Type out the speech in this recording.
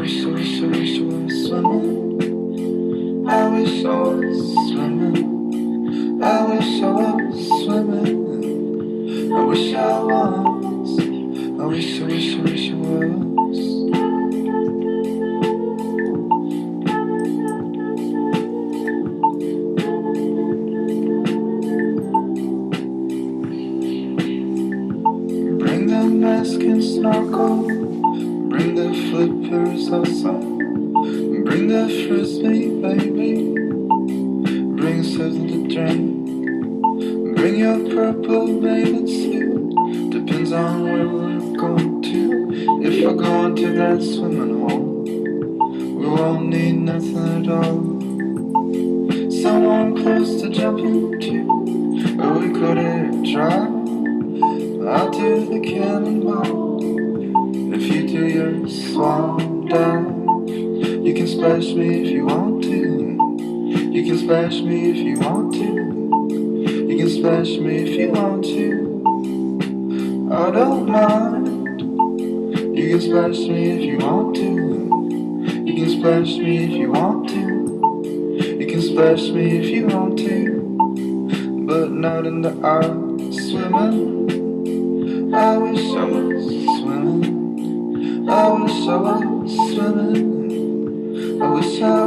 wish I was swimming. I wish I was swimming. I wish I was swimming. I wish I was. I wish I was. Bring the mask and snorkel. Bring the flippers outside. Bring the frisbee, baby. Bring something to drink. Bring your purple bathing suit. Depends on where we're going to. If we're going to that swimming hole, we won't need nothing at all. Someone close to jump into, or we could try. I'll do the cannonball. If you do your swan dive, you can splash me if you want to. You can splash me if you want to. You can splash me if you want to. I don't mind. You can splash me if you want to. You can splash me if you want to. You can splash me if you want to. But not in the eye swimming. I wish I was swimming. I wish I was swimming. I wish I